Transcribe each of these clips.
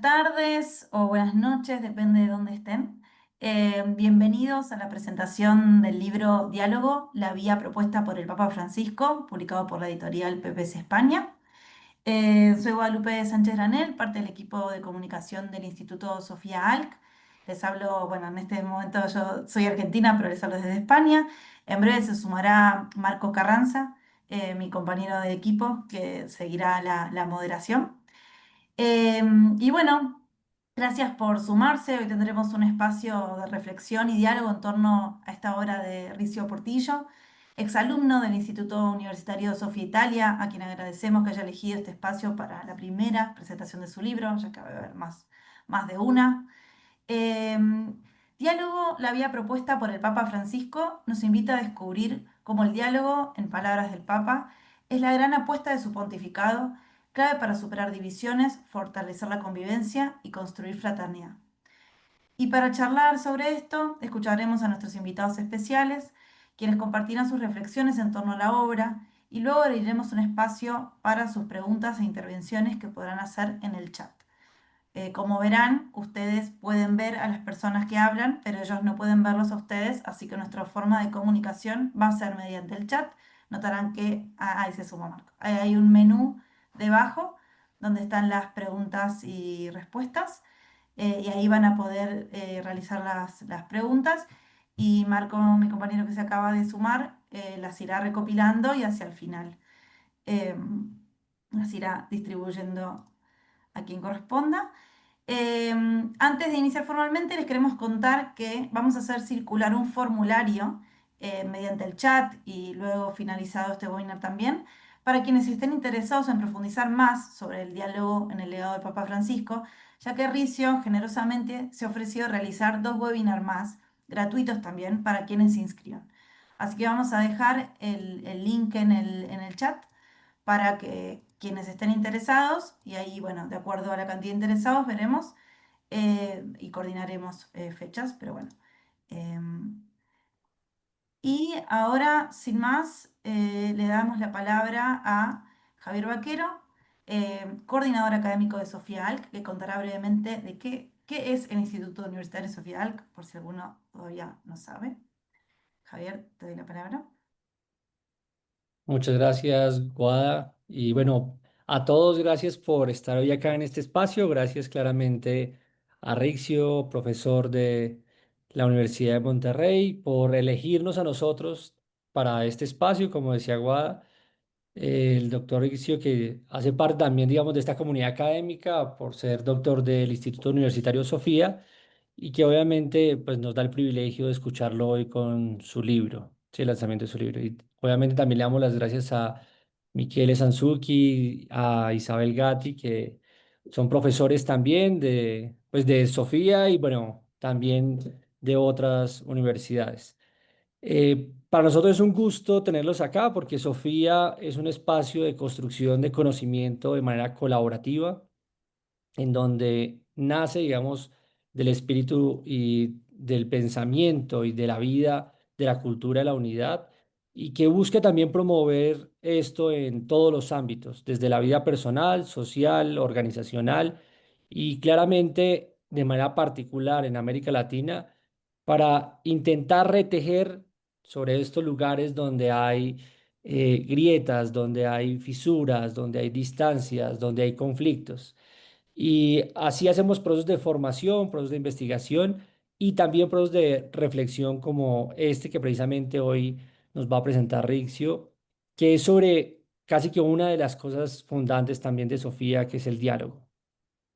tardes o buenas noches, depende de dónde estén. Bienvenidos a la presentación del libro Diálogo, la vía propuesta por el Papa Francisco, publicado por la editorial PPS España. Soy Guadalupe Sánchez Granel, parte del equipo de comunicación del Instituto Sofía Alc. Les hablo, bueno, en este momento yo soy argentina, pero les hablo desde España. En breve se sumará Marco Carranza, mi compañero de equipo, que seguirá la moderación. Y bueno, gracias por sumarse. Hoy tendremos un espacio de reflexión y diálogo en torno a esta obra de Ricio Portillo, exalumno del Instituto Universitario Sofia Italia, a quien agradecemos que haya elegido este espacio para la primera presentación de su libro, ya que va a haber más de una. Em, Diálogo, la vía propuesta por el Papa Francisco, nos invita a descubrir cómo el diálogo, en palabras del Papa, es la gran apuesta de su pontificado, clave para superar divisiones, fortalecer la convivencia y construir fraternidad. Y para charlar sobre esto, escucharemos a nuestros invitados especiales, quienes compartirán sus reflexiones en torno a la obra, y luego abriremos un espacio para sus preguntas e intervenciones que podrán hacer en el chat. Como verán, ustedes pueden ver a las personas que hablan, pero ellos no pueden verlos a ustedes, así que nuestra forma de comunicación va a ser mediante el chat. Notarán que ahí se suma Marco. Ahí hay un menú debajo donde están las preguntas y respuestas, y ahí van a poder realizar las preguntas, y Marco, mi compañero que se acaba de sumar, las irá recopilando y hacia el final las irá distribuyendo a quien corresponda. Antes de iniciar formalmente, les queremos contar que vamos a hacer circular un formulario mediante el chat y luego finalizado este webinar también, para quienes estén interesados en profundizar más sobre el diálogo en el legado del Papa Francisco, ya que Ricio generosamente se ofreció a realizar 2 webinars más, gratuitos también, para quienes se inscriban. Así que vamos a dejar el link en el chat para que quienes estén interesados, y ahí, bueno, de acuerdo a la cantidad de interesados, veremos y coordinaremos fechas, pero bueno. Y ahora, sin más, le damos la palabra a Javier Vaquero, coordinador académico de Sofía Alc, que contará brevemente de qué es el Instituto Universitario Sofía Alc, por si alguno todavía no sabe. Javier, te doy la palabra. Muchas gracias, Guada. Y bueno, a todos gracias por estar hoy acá en este espacio. Gracias claramente a Rixio, profesor de la Universidad de Monterrey, por elegirnos a nosotros para este espacio, como decía Guada. El doctor Rixio, que hace parte también, digamos, de esta comunidad académica por ser doctor del Instituto Universitario Sofía y que obviamente pues, nos da el privilegio de escucharlo hoy con su libro, sí, el lanzamiento de su libro. Y obviamente también le damos las gracias a Michele Sanzucchi, a Isabel Gatti, que son profesores también pues, de Sofía y bueno, también de otras universidades. Para nosotros es un gusto tenerlos acá porque Sofía es un espacio de construcción de conocimiento de manera colaborativa en donde nace, digamos, del espíritu y del pensamiento y de la vida, de la cultura de la unidad, y que busca también promover esto en todos los ámbitos, desde la vida personal, social, organizacional y claramente de manera particular en América Latina, para intentar retejer sobre estos lugares donde hay grietas, donde hay fisuras, donde hay distancias, donde hay conflictos. Y así hacemos procesos de formación, procesos de investigación y también procesos de reflexión como este que precisamente hoy nos va a presentar Rixio, que es sobre casi que una de las cosas fundantes también de Sofía, que es el diálogo.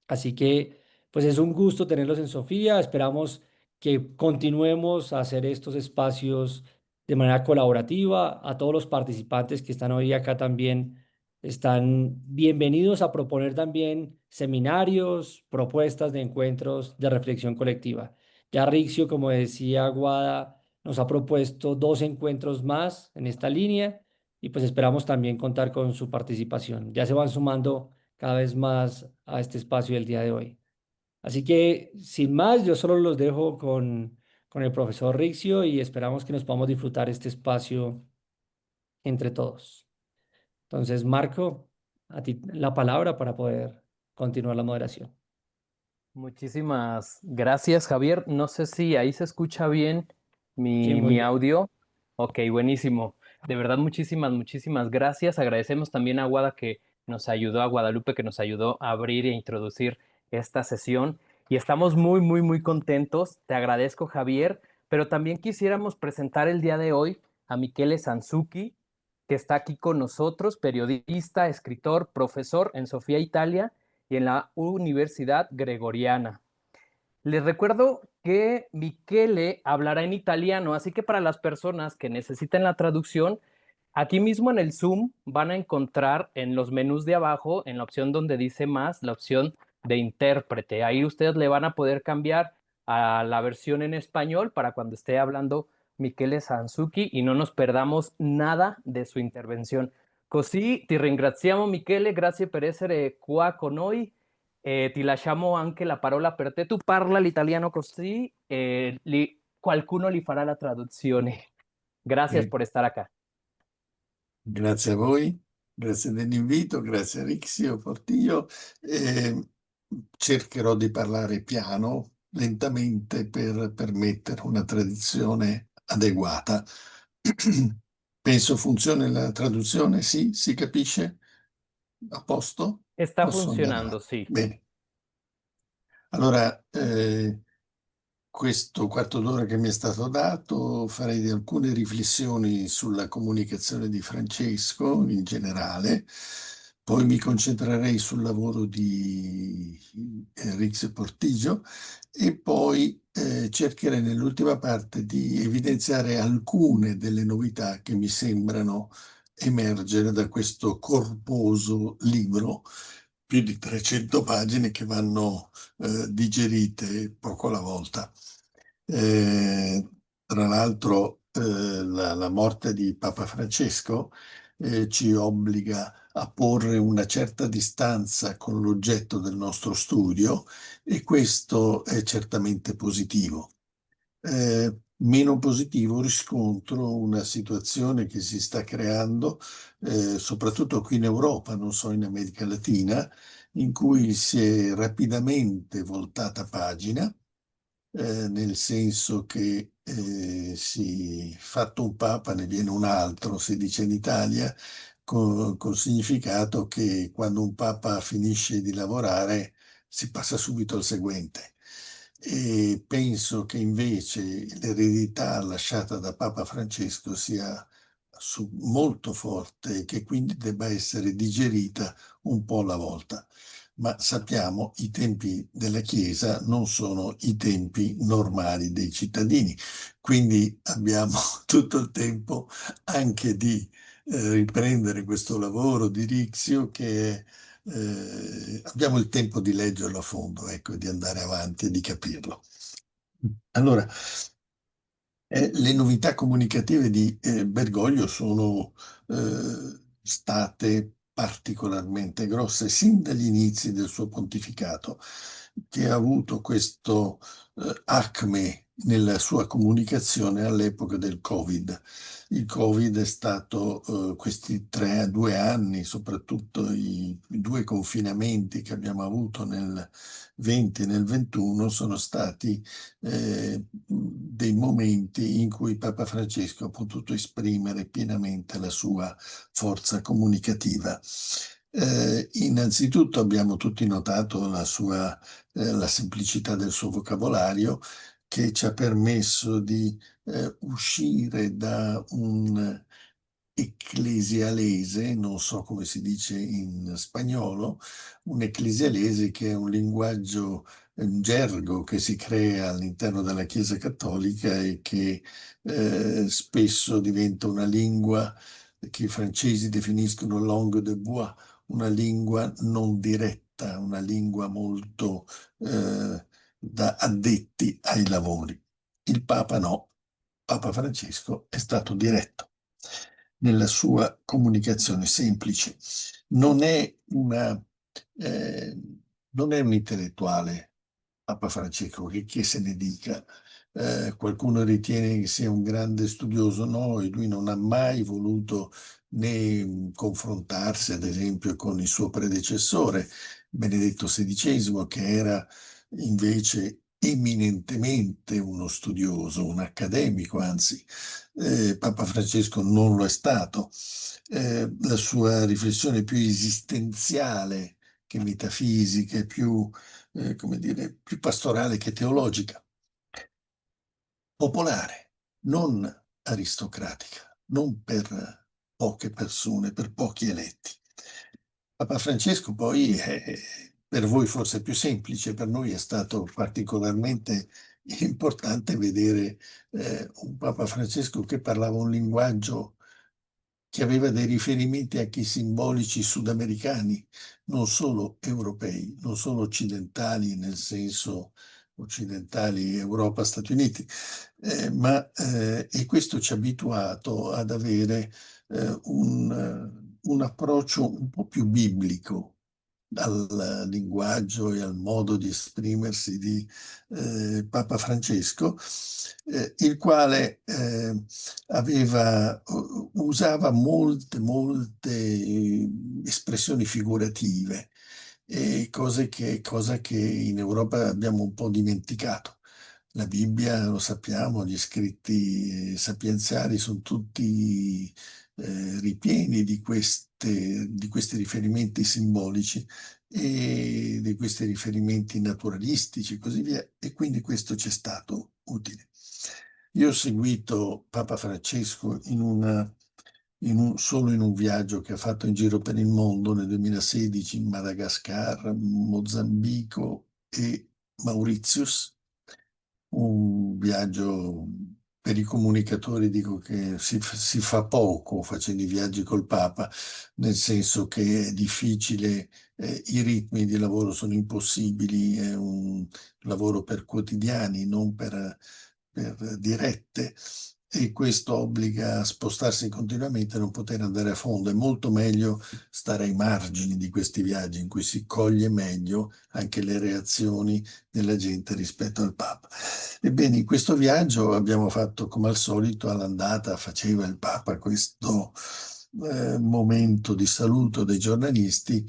Así que, pues es un gusto tenerlos en Sofía. Esperamos que continuemos a hacer estos espacios de manera colaborativa. A todos los participantes que están hoy acá también están bienvenidos a proponer también seminarios, propuestas de encuentros de reflexión colectiva. Ya Rixio, como decía Guada, nos ha propuesto 2 encuentros más en esta línea y pues esperamos también contar con su participación. Ya se van sumando cada vez más a este espacio del día de hoy. Así que, sin más, yo solo los dejo con el profesor Rixio y esperamos que nos podamos disfrutar este espacio entre todos. Entonces, Marco, a ti la palabra para poder continuar la moderación. Muchísimas gracias, Javier. No sé si ahí se escucha bien Sí, muy mi bien. audio. Ok, buenísimo. De verdad, muchísimas gracias. Agradecemos también a Guada que nos ayudó, a Guadalupe que nos ayudó a abrir e introducir esta sesión. Y estamos muy contentos. Te agradezco, Javier. Pero también quisiéramos presentar el día de hoy a Michele Sanzucchi, que está aquí con nosotros, periodista, escritor, profesor en Sofía, Italia y en la Universidad Gregoriana. Les recuerdo que Michele hablará en italiano, así que para las personas que necesiten la traducción, aquí mismo en el Zoom van a encontrar en los menús de abajo, en la opción donde dice más, la opción de intérprete. Ahí ustedes le van a poder cambiar a la versión en español para cuando esté hablando Michele Sanzucchi y no nos perdamos nada de su intervención. Così ti ringraziamo Michele, grazie per essere qua con noi. Ti lasciamo anche la parola per te. Tu parla l'italiano così e qualcuno li farà la traduzione. Gracias Eh, por estar acá. Grazie a voi, grazie dell'invito, grazie a Rixio Portillo. Eh, Cercherò di parlare piano, lentamente, per permettere una traduzione adeguata. Penso funzioni la traduzione, sì, si capisce? A posto? Está Posso andare funcionando, avanti. sí. Bene. Allora, questo quarto d'ora che mi è stato dato, farei alcune riflessioni sulla comunicazione di Francesco in generale, poi mi concentrerei sul lavoro di Enrique Portillo e poi cercherei nell'ultima parte di evidenziare alcune delle novità che mi sembrano emergere da questo corposo libro, più di 300 pagine che vanno digerite poco alla volta. Tra l'altro, la morte di Papa Francesco ci obbliga a porre una certa distanza con l'oggetto del nostro studio e questo è certamente positivo. Meno positivo riscontro una situazione che si sta creando, soprattutto qui in Europa, non so, in America Latina, in cui si è rapidamente voltata pagina, nel senso che fatto un papa ne viene un altro, si dice in Italia, col significato che quando un papa finisce di lavorare si passa subito al seguente. E penso che invece l'eredità lasciata da Papa Francesco sia molto forte e che quindi debba essere digerita un po' alla volta. Ma sappiamo, i tempi della Chiesa non sono i tempi normali dei cittadini, quindi abbiamo tutto il tempo anche di riprendere questo lavoro di Rixio che abbiamo il tempo di leggerlo a fondo, ecco, di andare avanti e di capirlo. Allora, le novità comunicative di Bergoglio sono state particolarmente grosse sin dagli inizi del suo pontificato, che ha avuto questo acme nella sua comunicazione all'epoca del Covid. Il Covid è stato questi 2 anni, soprattutto i due confinamenti che abbiamo avuto nel 20 e nel 21, sono stati dei momenti in cui Papa Francesco ha potuto esprimere pienamente la sua forza comunicativa. Innanzitutto abbiamo tutti notato la semplicità del suo vocabolario che ci ha permesso di uscire da un ecclesialese, non so come si dice in spagnolo, un ecclesialese che è un linguaggio, un gergo che si crea all'interno della Chiesa Cattolica e che spesso diventa una lingua che i francesi definiscono langue de bois, una lingua non diretta, una lingua molto da addetti ai lavori. Il Papa no, Papa Francesco è stato diretto nella sua comunicazione semplice. Non è eh, non è un intellettuale, Papa Francesco, che se ne dica. Qualcuno ritiene che sia un grande studioso, no, e lui non ha mai voluto né confrontarsi, ad esempio, con il suo predecessore, Benedetto XVI, che era invece eminentemente uno studioso, un accademico, anzi, Papa Francesco non lo è stato. La sua riflessione più esistenziale che metafisica, come dire, più pastorale che teologica, popolare, non aristocratica, non per poche persone, per pochi eletti. Papa Francesco poi per voi forse è più semplice, per noi è stato particolarmente importante vedere un Papa Francesco che parlava un linguaggio che aveva dei riferimenti anche simbolici sudamericani, non solo europei, non solo occidentali nel senso occidentali, Europa, Stati Uniti, e questo ci ha abituato ad avere un approccio un po' più biblico al linguaggio e al modo di esprimersi di Papa Francesco, il quale usava molte espressioni figurative, e cosa che in Europa abbiamo un po' dimenticato. La Bibbia, lo sappiamo, gli scritti sapienziali sono tutti ripieni di questi riferimenti simbolici e di questi riferimenti naturalistici e così via, e quindi questo ci è stato utile. Io ho seguito Papa Francesco solo in un viaggio che ha fatto in giro per il mondo nel 2016 in Madagascar, Mozambico e Mauritius, un viaggio per i comunicatori, dico che si fa poco facendo i viaggi col Papa, nel senso che è difficile, i ritmi di lavoro sono impossibili, è un lavoro per quotidiani, non per dirette, e questo obbliga a spostarsi continuamente e non poter andare a fondo. È molto meglio stare ai margini di questi viaggi in cui si coglie meglio anche le reazioni della gente rispetto al Papa. Ebbene, in questo viaggio abbiamo fatto come al solito all'andata, faceva il Papa questo momento di saluto dei giornalisti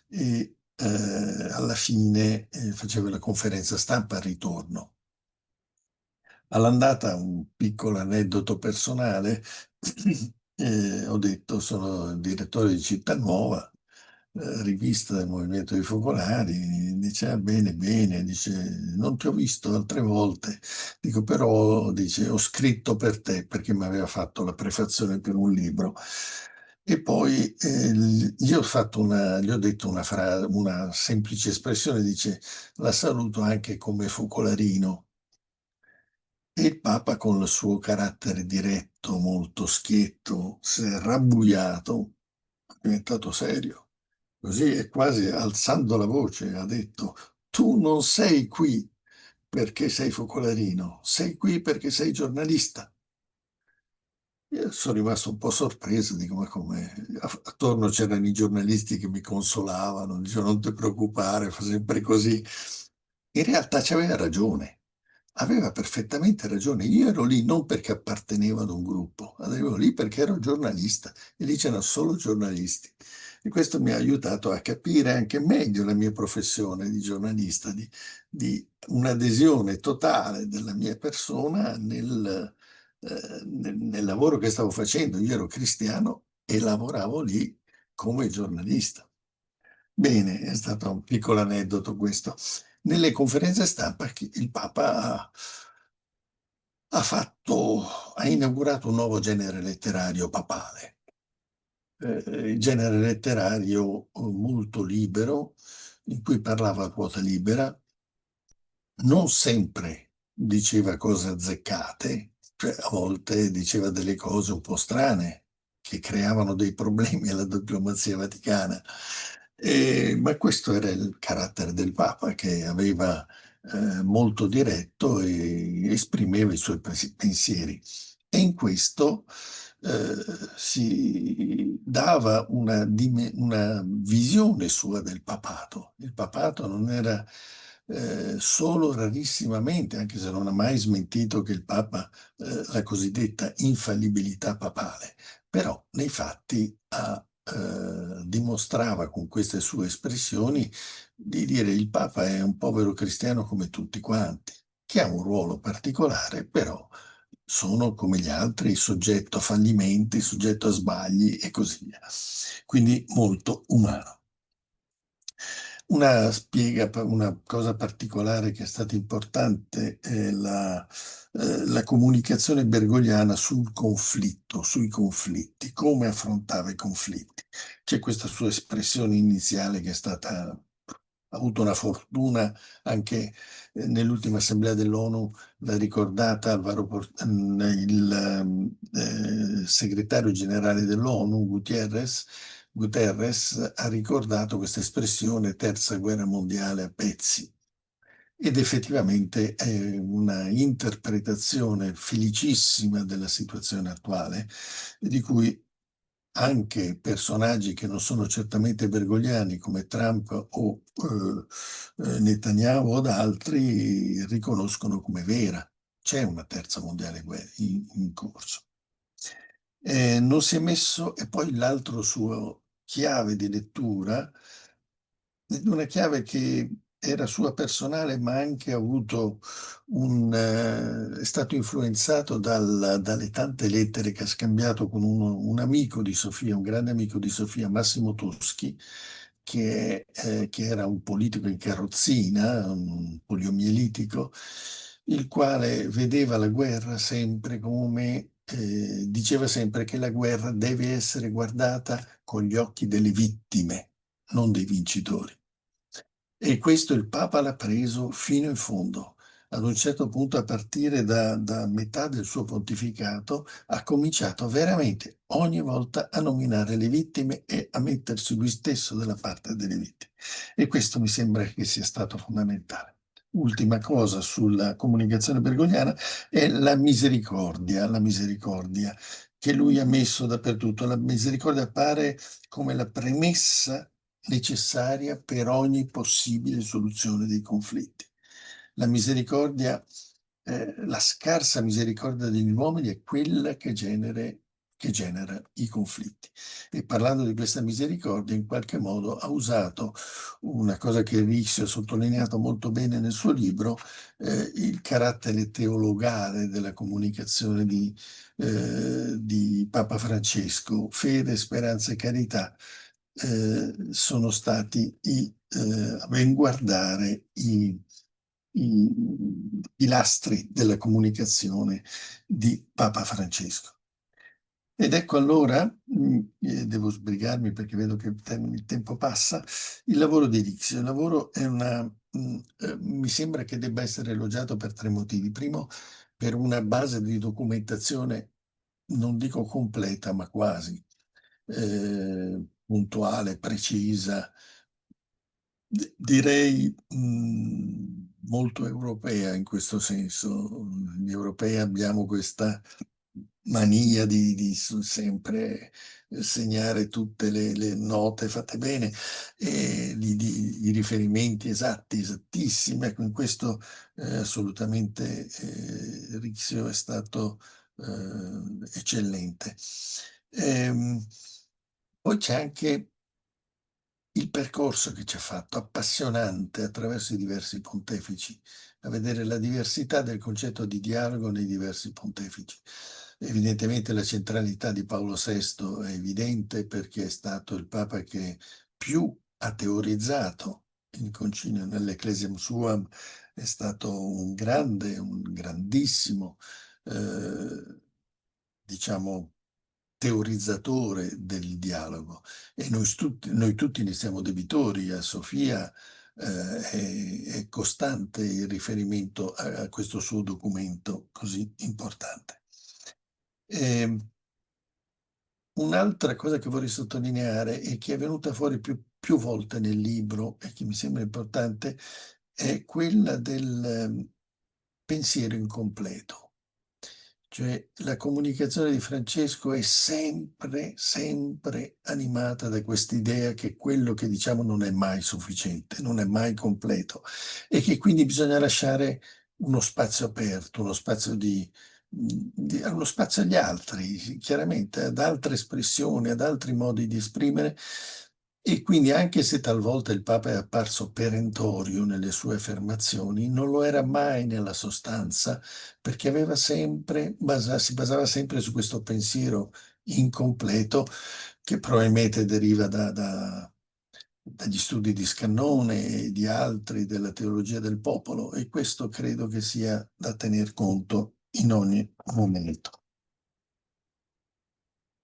e alla fine faceva la conferenza stampa al ritorno. All'andata un piccolo aneddoto personale, ho detto sono il direttore di Città Nuova, rivista del Movimento dei Focolari, dice bene, bene, dice non ti ho visto altre volte, dico però, dice ho scritto per te perché mi aveva fatto la prefazione per un libro. E poi gli ho detto una semplice espressione, dice la saluto anche come focolarino. E il Papa, con il suo carattere diretto, molto schietto, si è rabbuiato, è diventato serio. Così è quasi alzando la voce, ha detto: Tu non sei qui perché sei focolarino, sei qui perché sei giornalista. Io sono rimasto un po' sorpreso, dico, ma come? Attorno c'erano i giornalisti che mi consolavano, dicevano non ti preoccupare, fa sempre così. In realtà c'aveva ragione. Aveva perfettamente ragione. Io ero lì non perché appartenevo ad un gruppo, ero lì perché ero giornalista e lì c'erano solo giornalisti. E questo mi ha aiutato a capire anche meglio la mia professione di giornalista, di un'adesione totale della mia persona nel lavoro che stavo facendo. Io ero cristiano e lavoravo lì come giornalista. Bene, è stato un piccolo aneddoto questo. Nelle conferenze stampa il Papa ha inaugurato un nuovo genere letterario papale, il genere letterario molto libero, in cui parlava a quota libera, non sempre diceva cose azzeccate, cioè a volte diceva delle cose un po' strane che creavano dei problemi alla diplomazia vaticana. Ma questo era il carattere del Papa, che aveva molto diretto e esprimeva i suoi pensieri. E in questo si dava una visione sua del papato. Il papato non era solo rarissimamente, anche se non ha mai smentito che il Papa, la cosiddetta infallibilità papale, però nei fatti ha dimostrava con queste sue espressioni di dire il Papa è un povero cristiano come tutti quanti, che ha un ruolo particolare, però sono come gli altri, soggetto a fallimenti, soggetto a sbagli e così via. Quindi molto umano. Una cosa particolare che è stata importante è la comunicazione bergogliana sul conflitto, sui conflitti, come affrontava i conflitti. C'è questa sua espressione iniziale che è stata, ha avuto una fortuna anche nell'ultima assemblea dell'ONU, l'ha ricordata il segretario generale dell'ONU, Guterres ha ricordato questa espressione terza guerra mondiale a pezzi ed effettivamente è una interpretazione felicissima della situazione attuale, di cui anche personaggi che non sono certamente bergogliani come Trump o Netanyahu o altri riconoscono come vera. C'è una terza mondiale in corso. Non si è messo, e poi l'altro suo chiave di lettura, una chiave che era sua personale, ma anche ha avuto è stato influenzato dalle tante lettere che ha scambiato con un amico di Sofia, un grande amico di Sofia, Massimo Toschi, che era un politico in carrozzina, un poliomielitico, il quale vedeva la guerra sempre come, diceva sempre che la guerra deve essere guardata con gli occhi delle vittime, non dei vincitori. E questo il Papa l'ha preso fino in fondo. Ad un certo punto, a partire da metà del suo pontificato, ha cominciato veramente ogni volta a nominare le vittime e a mettersi lui stesso dalla parte delle vittime. E questo mi sembra che sia stato fondamentale. Ultima cosa sulla comunicazione bergogliana è la misericordia che lui ha messo dappertutto. La misericordia appare come la premessa necessaria per ogni possibile soluzione dei conflitti. La misericordia, la scarsa misericordia degli uomini è quella che genera i conflitti. E parlando di questa misericordia, in qualche modo ha usato una cosa che Ricci ha sottolineato molto bene nel suo libro, il carattere teologale della comunicazione di Papa Francesco. Fede, speranza e carità sono stati a ben guardare i pilastri della comunicazione di Papa Francesco. Ed ecco allora, devo sbrigarmi perché vedo che il tempo passa, il lavoro di Rixio. Il lavoro è mi sembra che debba essere elogiato per tre motivi. Primo, per una base di documentazione, non dico completa, ma quasi puntuale, precisa, direi molto europea in questo senso. Gli europei abbiamo questa mania di sempre segnare tutte le note fatte bene e i riferimenti esatti, esattissimi. Ecco, in questo assolutamente Rixio è stato eccellente. Poi c'è anche il percorso che ci ha fatto, appassionante attraverso i diversi pontefici, a vedere la diversità del concetto di dialogo nei diversi pontefici. Evidentemente la centralità di Paolo VI è evidente perché è stato il Papa che più ha teorizzato il concilio nell'Ecclesiam Suam, è stato un grandissimo, diciamo, teorizzatore del dialogo e noi tutti ne siamo debitori. A Sofia è costante il riferimento a questo suo documento così importante. Un'altra cosa che vorrei sottolineare e che è venuta fuori più volte nel libro e che mi sembra importante è quella del pensiero incompleto. Cioè la comunicazione di Francesco è sempre animata da quest'idea che quello che diciamo non è mai sufficiente, non è mai completo e che quindi bisogna lasciare uno spazio aperto, uno spazio di uno spazio agli altri, chiaramente ad altre espressioni, ad altri modi di esprimere. E quindi anche se talvolta il Papa è apparso perentorio nelle sue affermazioni, non lo era mai nella sostanza, perché si basava sempre su questo pensiero incompleto che probabilmente deriva dagli studi di Scannone e di altri della teologia del popolo, e questo credo che sia da tener conto in ogni momento.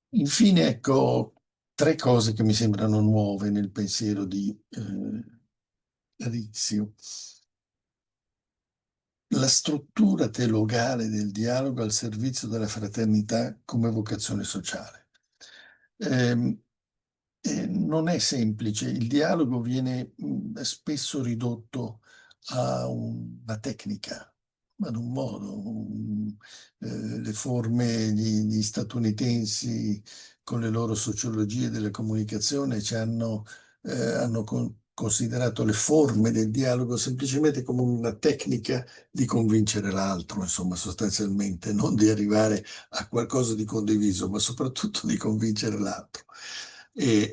Infine, ecco, tre cose che mi sembrano nuove nel pensiero di Rizio. La struttura teologale del dialogo al servizio della fraternità come vocazione sociale. Non è semplice, il dialogo viene spesso ridotto a una tecnica, ad un modo. Le forme, gli statunitensi con le loro sociologie della comunicazione hanno considerato le forme del dialogo semplicemente come una tecnica di convincere l'altro, insomma, sostanzialmente, non di arrivare a qualcosa di condiviso, ma soprattutto di convincere l'altro. È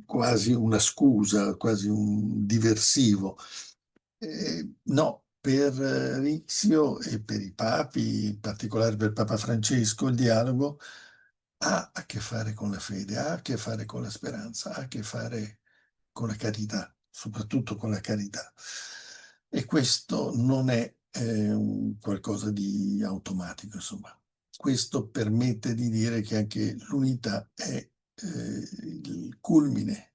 quasi una scusa, quasi un diversivo. No, per Rizio e per i papi, in particolare per Papa Francesco, il dialogo ha a che fare con la fede, ha a che fare con la speranza, ha a che fare con la carità, soprattutto con la carità. E questo non è qualcosa di automatico, insomma. Questo permette di dire che anche l'unità è il culmine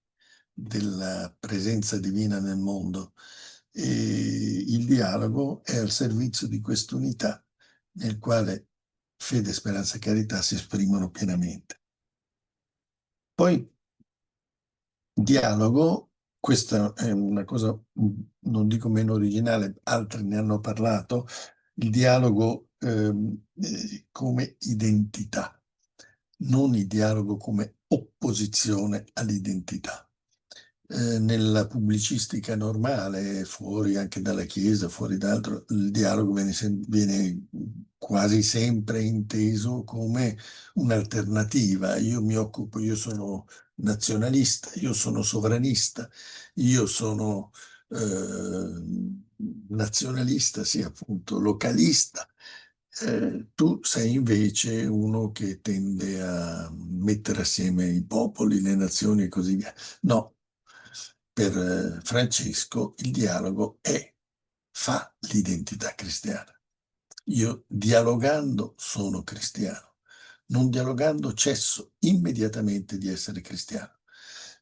della presenza divina nel mondo, e il dialogo è al servizio di quest'unità nel quale fede, speranza e carità si esprimono pienamente. Poi dialogo, questa è una cosa, non dico meno originale, altri ne hanno parlato, il dialogo come identità, non il dialogo come opposizione all'identità. Nella pubblicistica normale, fuori anche dalla Chiesa, fuori da altro, il dialogo viene quasi sempre inteso come un'alternativa. Io sono nazionalista, io sono sovranista, io sono nazionalista, sì, appunto, localista. Tu sei invece uno che tende a mettere assieme i popoli, le nazioni e così via. No, per Francesco il dialogo fa l'identità cristiana. Io dialogando sono cristiano, non dialogando cesso immediatamente di essere cristiano.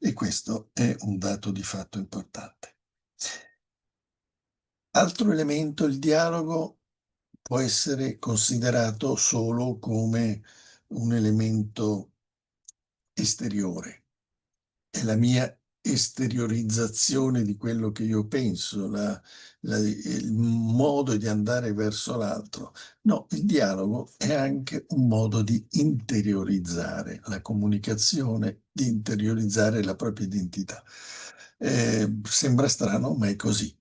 E questo è un dato di fatto importante. Altro elemento, il dialogo può essere considerato solo come un elemento esteriore. È la mia esteriorizzazione di quello che io penso, il modo di andare verso l'altro. No, il dialogo è anche un modo di interiorizzare la comunicazione, di interiorizzare la propria identità. Sembra strano, ma è così.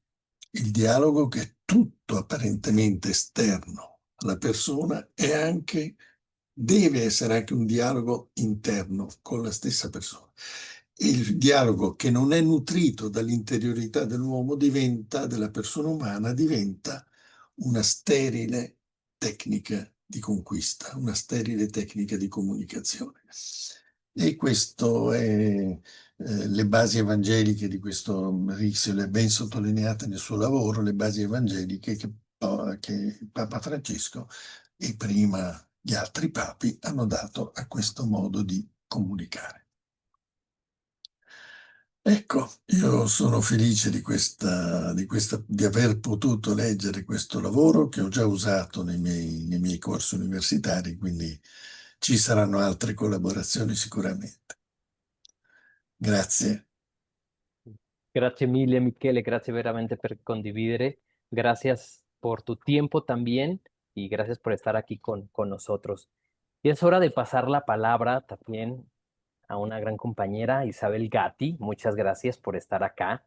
Il dialogo, che è tutto apparentemente esterno alla persona, deve essere anche un dialogo interno con la stessa persona. Il dialogo che non è nutrito dall'interiorità dell'uomo della persona umana, diventa una sterile tecnica di conquista, una sterile tecnica di comunicazione. E questo è le basi evangeliche di questo Rizio, le ha ben sottolineate nel suo lavoro, le basi evangeliche che Papa Francesco e prima gli altri papi hanno dato a questo modo di comunicare. Ecco, io sono felice di aver potuto leggere questo lavoro che ho già usato nei miei corsi universitari, quindi ci saranno altre collaborazioni sicuramente. Grazie. Grazie mille, Michele, gracias veramente por condividere. Gracias por tu tiempo también y gracias por estar aquí con nosotros. Y es hora de pasar la palabra también a una gran compañera, Isabel Gatti. Muchas gracias por estar acá.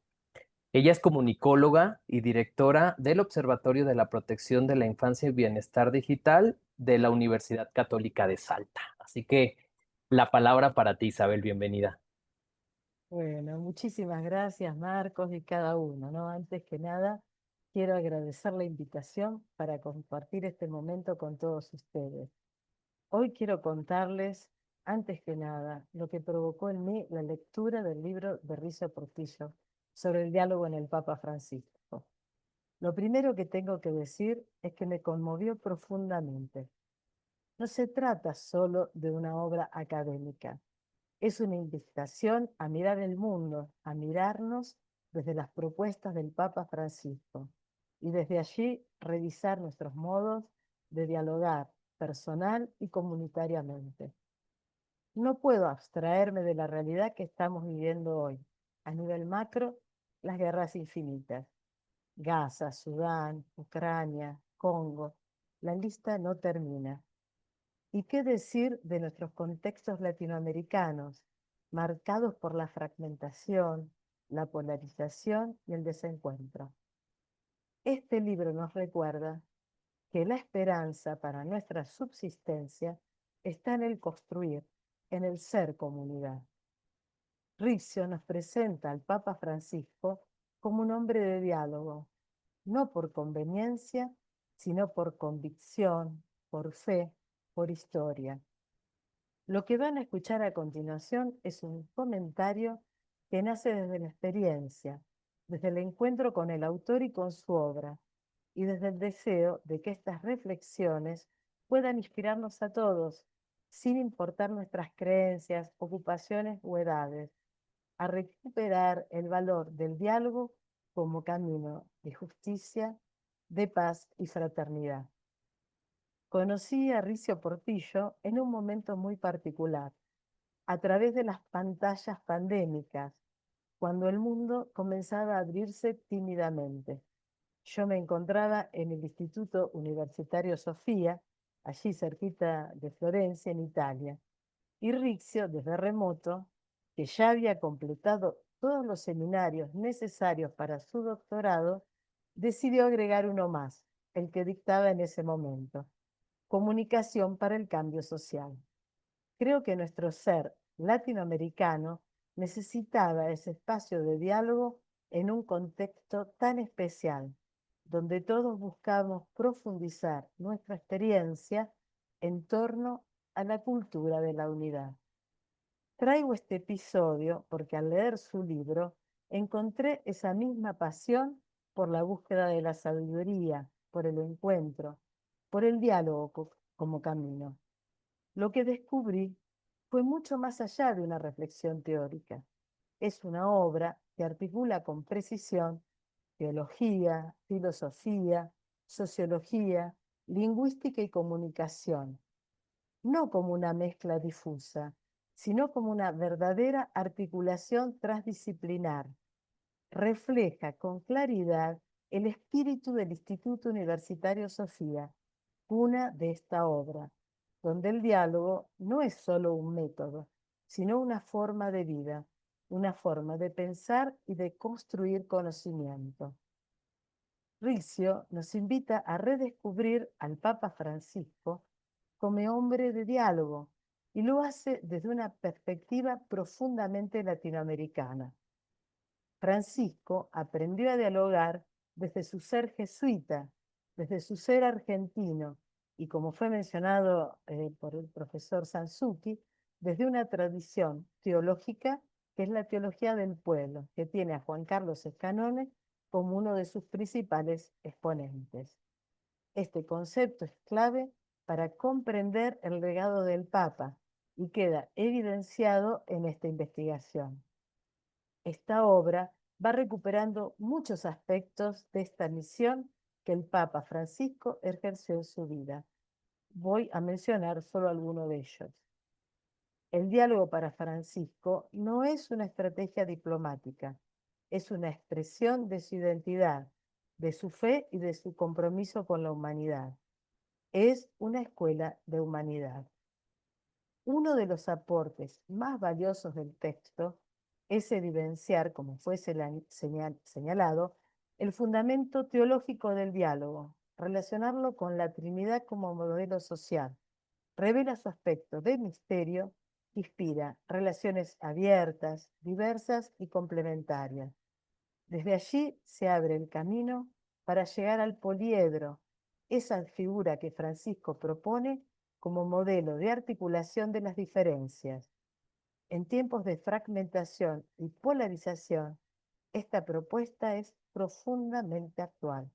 Ella es comunicóloga y directora del Observatorio de la Protección de la Infancia y Bienestar Digital de la Universidad Católica de Salta. Así que la palabra para ti, Isabel, bienvenida. Bueno, muchísimas gracias, Marcos, y cada uno, ¿no? Antes que nada, quiero agradecer la invitación para compartir este momento con todos ustedes. Hoy quiero contarles, antes que nada, lo que provocó en mí la lectura del libro de Rizo Portillo sobre el diálogo en el Papa Francisco. Lo primero que tengo que decir es que me conmovió profundamente. No se trata solo de una obra académica. Es una invitación a mirar el mundo, a mirarnos desde las propuestas del Papa Francisco y desde allí revisar nuestros modos de dialogar personal y comunitariamente. No puedo abstraerme de la realidad que estamos viviendo hoy. A nivel macro, las guerras infinitas. Gaza, Sudán, Ucrania, Congo. La lista no termina. ¿Y qué decir de nuestros contextos latinoamericanos, marcados por la fragmentación, la polarización y el desencuentro? Este libro nos recuerda que la esperanza para nuestra subsistencia está en el construir, en el ser comunidad. Riccio nos presenta al Papa Francisco como un hombre de diálogo, no por conveniencia, sino por convicción, por fe, por historia. Lo que van a escuchar a continuación es un comentario que nace desde la experiencia, desde el encuentro con el autor y con su obra, y desde el deseo de que estas reflexiones puedan inspirarnos a todos, sin importar nuestras creencias, ocupaciones o edades, a recuperar el valor del diálogo como camino de justicia, de paz y fraternidad. Conocí a Ricio Portillo en un momento muy particular, a través de las pantallas pandémicas, cuando el mundo comenzaba a abrirse tímidamente. Yo me encontraba en el Instituto Universitario Sofía, allí cerquita de Florencia, en Italia, y Riccio, desde remoto, que ya había completado todos los seminarios necesarios para su doctorado, decidió agregar uno más, el que dictaba en ese momento: Comunicación para el Cambio Social. Creo que nuestro ser latinoamericano necesitaba ese espacio de diálogo en un contexto tan especial, donde todos buscamos profundizar nuestra experiencia en torno a la cultura de la unidad. Traigo este episodio porque al leer su libro encontré esa misma pasión por la búsqueda de la sabiduría, por el encuentro, por el diálogo como camino. Lo que descubrí fue mucho más allá de una reflexión teórica. Es una obra que articula con precisión teología, filosofía, sociología, lingüística y comunicación, no como una mezcla difusa, sino como una verdadera articulación transdisciplinar. Refleja con claridad el espíritu del Instituto Universitario Sofía, cuna de esta obra, donde el diálogo no es solo un método, sino una forma de vida, una forma de pensar y de construir conocimiento. Riccio nos invita a redescubrir al Papa Francisco como hombre de diálogo y lo hace desde una perspectiva profundamente latinoamericana. Francisco aprendió a dialogar desde su ser jesuita, desde su ser argentino y, como fue mencionado por el profesor Sanzuki, desde una tradición teológica que es la teología del pueblo, que tiene a Juan Carlos Escanone como uno de sus principales exponentes. Este concepto es clave para comprender el legado del Papa y queda evidenciado en esta investigación. Esta obra va recuperando muchos aspectos de esta misión que el Papa Francisco ejerció en su vida. Voy a mencionar solo algunos de ellos. El diálogo para Francisco no es una estrategia diplomática, es una expresión de su identidad, de su fe y de su compromiso con la humanidad. Es una escuela de humanidad. Uno de los aportes más valiosos del texto es evidenciar, como fue señalado, el fundamento teológico del diálogo, relacionarlo con la Trinidad como modelo social. Revela su aspecto de misterio, inspira relaciones abiertas, diversas y complementarias. Desde allí se abre el camino para llegar al poliedro, esa figura que Francisco propone como modelo de articulación de las diferencias. En tiempos de fragmentación y polarización, esta propuesta es profundamente actual.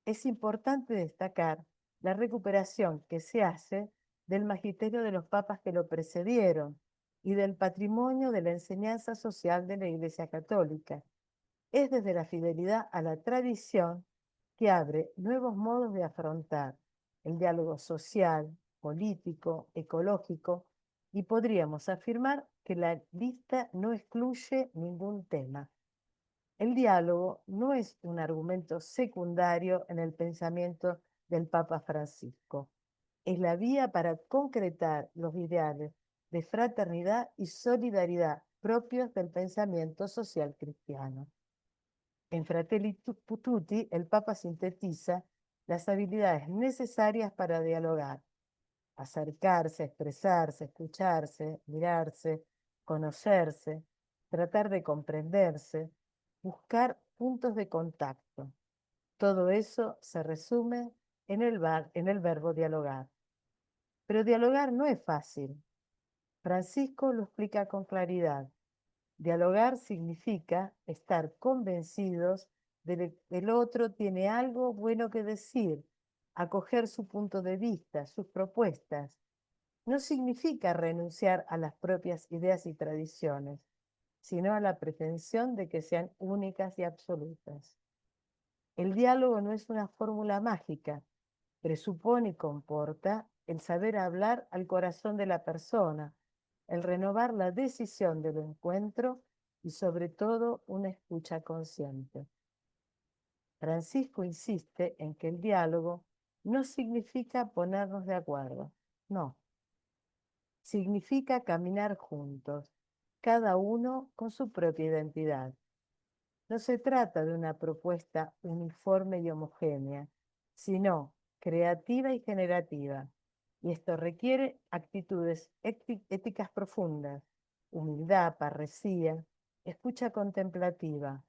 Es importante destacar la recuperación que se hace del magisterio de los papas que lo precedieron y del patrimonio de la enseñanza social de la Iglesia Católica. Es desde la fidelidad a la tradición que abre nuevos modos de afrontar el diálogo social, político, ecológico, y podríamos afirmar que la lista no excluye ningún tema. El diálogo no es un argumento secundario en el pensamiento del Papa Francisco. Es la vía para concretar los ideales de fraternidad y solidaridad propios del pensamiento social cristiano. En Fratelli Tutti, el Papa sintetiza las habilidades necesarias para dialogar: acercarse, expresarse, escucharse, mirarse, conocerse, tratar de comprenderse, buscar puntos de contacto. Todo eso se resume en el verbo dialogar. Pero dialogar no es fácil. Francisco lo explica con claridad. Dialogar significa estar convencidos de que el otro tiene algo bueno que decir, acoger su punto de vista, sus propuestas. No significa renunciar a las propias ideas y tradiciones, sino a la pretensión de que sean únicas y absolutas. El diálogo no es una fórmula mágica, presupone y comporta el saber hablar al corazón de la persona, el renovar la decisión del encuentro y sobre todo una escucha consciente. Francisco insiste en que el diálogo no significa ponernos de acuerdo, no. Significa caminar juntos, cada uno con su propia identidad. No se trata de una propuesta uniforme y homogénea, sino creativa y generativa. Y esto requiere actitudes éticas profundas, humildad, parresía, escucha contemplativa.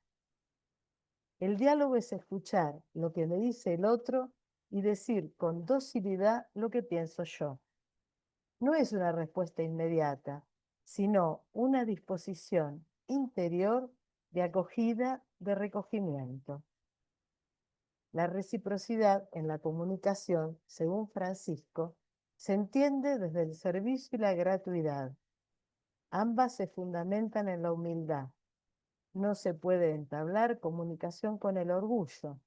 El diálogo es escuchar lo que me dice el otro y decir con docilidad lo que pienso yo. No es una respuesta inmediata, sino una disposición interior de acogida, de recogimiento. La reciprocidad en la comunicación, según Francisco, se entiende desde el servicio y la gratuidad. Ambas se fundamentan en la humildad. No se puede entablar comunicación con el orgullo.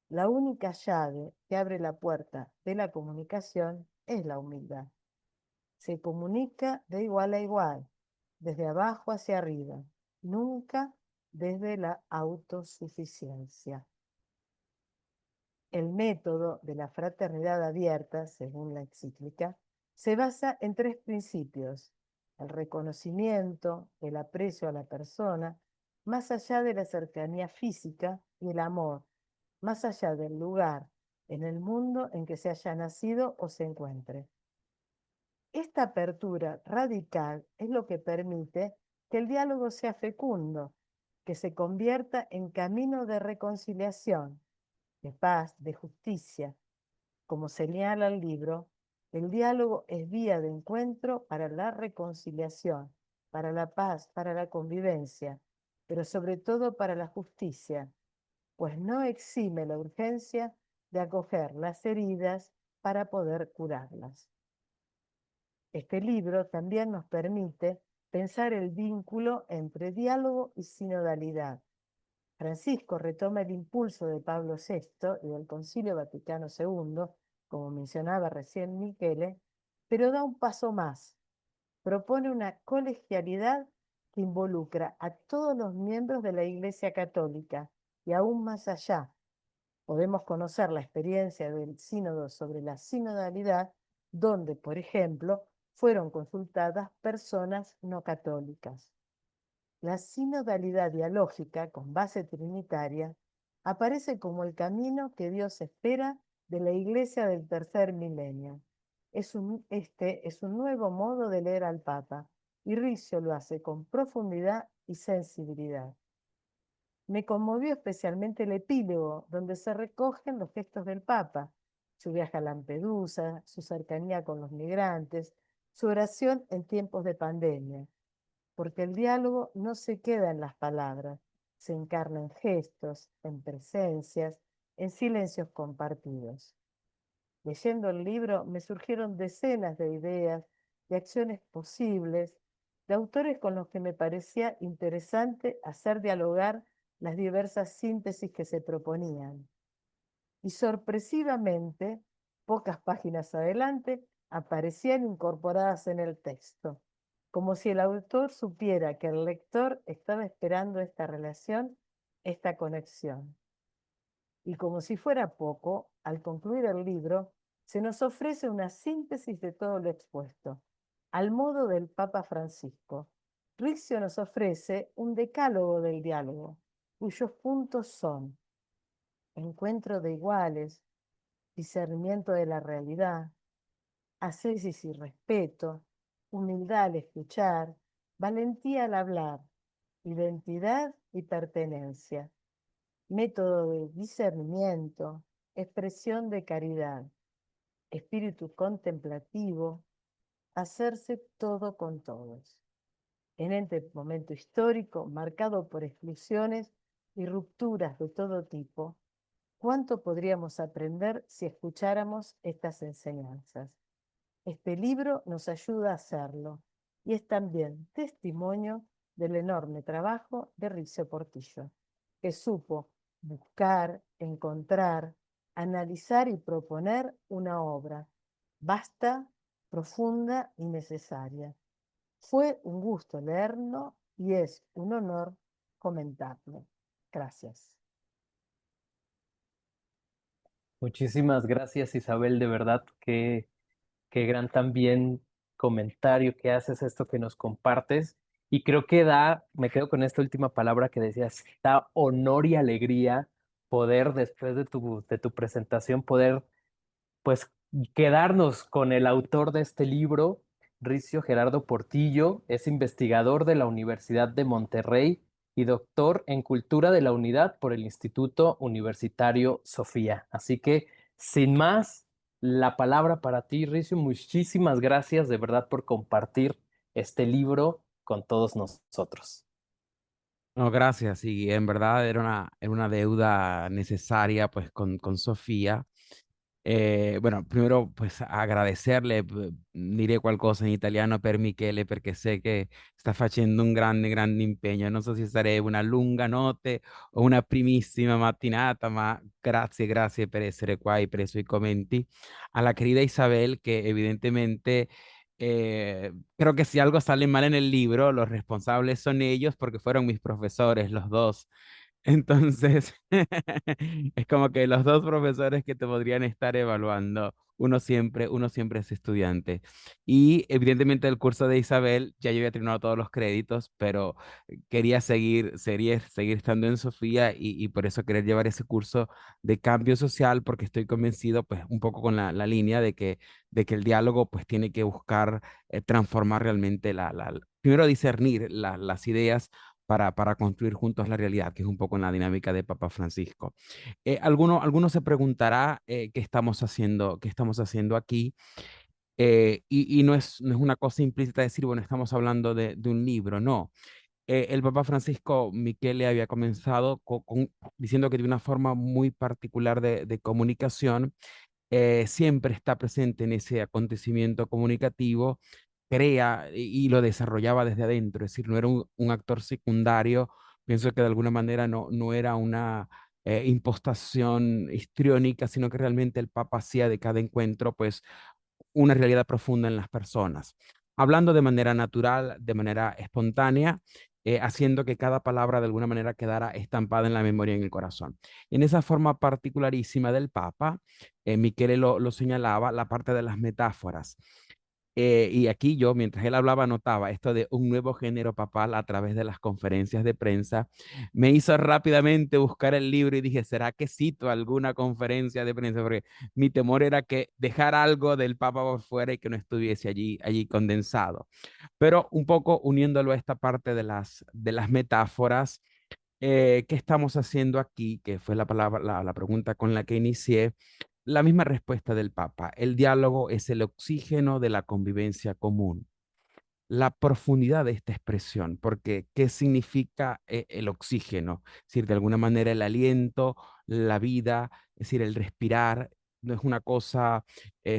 La única llave que abre la puerta de la comunicación es la humildad. Se comunica de igual a igual, desde abajo hacia arriba, nunca desde la autosuficiencia. El método de la fraternidad abierta, según la encíclica, se basa en tres principios: el reconocimiento, el aprecio a la persona, más allá de la cercanía física, y el amor, más allá del lugar en el mundo en que se haya nacido o se encuentre. Esta apertura radical es lo que permite que el diálogo sea fecundo, que se convierta en camino de reconciliación, de paz, de justicia. Como señala el libro, el diálogo es vía de encuentro para la reconciliación, para la paz, para la convivencia, pero sobre todo para la justicia, pues no exime la urgencia de acoger las heridas para poder curarlas. Este libro también nos permite pensar el vínculo entre diálogo y sinodalidad. Francisco retoma el impulso de Pablo VI y del Concilio Vaticano II, como mencionaba recién Michele, pero da un paso más. Propone una colegialidad que involucra a todos los miembros de la Iglesia Católica y aún más allá. Podemos conocer la experiencia del sínodo sobre la sinodalidad, donde, por ejemplo, fueron consultadas personas no católicas. La sinodalidad dialógica con base trinitaria aparece como el camino que Dios espera de la iglesia del tercer milenio. Este es un nuevo modo de leer al Papa, y Riccio lo hace con profundidad y sensibilidad. Me conmovió especialmente el epílogo, donde se recogen los gestos del Papa, su viaje a Lampedusa, su cercanía con los migrantes, su oración en tiempos de pandemia, porque el diálogo no se queda en las palabras, se encarna en gestos, en presencias, en silencios compartidos. Leyendo el libro me surgieron decenas de ideas, de acciones posibles, de autores con los que me parecía interesante hacer dialogar las diversas síntesis que se proponían. Y sorpresivamente, pocas páginas adelante, aparecían incorporadas en el texto, como si el autor supiera que el lector estaba esperando esta relación, esta conexión. Y como si fuera poco, al concluir el libro, se nos ofrece una síntesis de todo lo expuesto, al modo del Papa Francisco. Riccio nos ofrece un decálogo del diálogo, cuyos puntos son encuentro de iguales, discernimiento de la realidad, ascesis y respeto, humildad al escuchar, valentía al hablar, identidad y pertenencia, método de discernimiento, expresión de caridad, espíritu contemplativo, hacerse todo con todos. En este momento histórico, marcado por exclusiones y rupturas de todo tipo, ¿cuánto podríamos aprender si escucháramos estas enseñanzas? Este libro nos ayuda a hacerlo y es también testimonio del enorme trabajo de Riccio Portillo, que supo buscar, encontrar, analizar y proponer una obra vasta, profunda y necesaria. Fue un gusto leerlo y es un honor comentarlo. Gracias. Muchísimas gracias, Isabel, de verdad que qué gran también comentario que haces, esto que nos compartes. Y creo que me quedo con esta última palabra que decías, da honor y alegría poder, después de tu presentación, poder pues quedarnos con el autor de este libro, Ricio Gerardo Portillo. Es investigador de la Universidad de Monterrey y doctor en Cultura de la Unidad por el Instituto Universitario Sofía. Así que, sin más, la palabra para ti, Ricio. Muchísimas gracias de verdad por compartir este libro con todos nosotros. No, gracias. Y en verdad era una deuda necesaria pues con Sofía. Bueno, primero pues agradecerle, diré qualcosa in italiano per Michele perché sé che sta facendo un grande, grande impegno. Non so se sarà una lunga notte o una primissima mattinata, ma grazie, grazie per essere qua e per i suoi commenti. A la querida Isabel, que evidentemente creo que si algo sale mal en el libro, los responsables son ellos porque fueron mis profesores, los dos. Entonces, es como que los dos profesores que te podrían estar evaluando, uno siempre es estudiante. Y evidentemente el curso de Isabel, ya yo había terminado todos los créditos, pero quería seguir estando en Sofía y por eso querer llevar ese curso de cambio social, porque estoy convencido, pues, un poco con la línea de que el diálogo, pues, tiene que buscar transformar realmente primero discernir las ideas para construir juntos la realidad, que es un poco en la dinámica de Papa Francisco. Alguno se preguntará qué estamos haciendo aquí. Y no es una cosa implícita decir, bueno, estamos hablando de un libro, no. El Papa Francisco Michele había comenzado diciendo que de una forma muy particular de comunicación, siempre está presente en ese acontecimiento comunicativo, crea y lo desarrollaba desde adentro, es decir, no era un actor secundario. Pienso que de alguna manera no era una impostación histriónica, sino que realmente el Papa hacía de cada encuentro pues una realidad profunda en las personas, hablando de manera natural, de manera espontánea, haciendo que cada palabra de alguna manera quedara estampada en la memoria y en el corazón. En esa forma particularísima del Papa, Michele lo señalaba, la parte de las metáforas. Y aquí yo, mientras él hablaba, notaba esto de un nuevo género papal a través de las conferencias de prensa. Me hizo rápidamente buscar el libro y dije, ¿será que cito alguna conferencia de prensa? Porque mi temor era que dejar algo del Papa por fuera y que no estuviese allí condensado. Pero un poco uniéndolo a esta parte de las metáforas, ¿qué estamos haciendo aquí? Que fue la palabra, la pregunta con la que inicié. La misma respuesta del Papa. El diálogo es el oxígeno de la convivencia común. La profundidad de esta expresión, porque ¿qué significa el oxígeno? Es decir, de alguna manera el aliento, la vida, es decir, el respirar, no es una cosa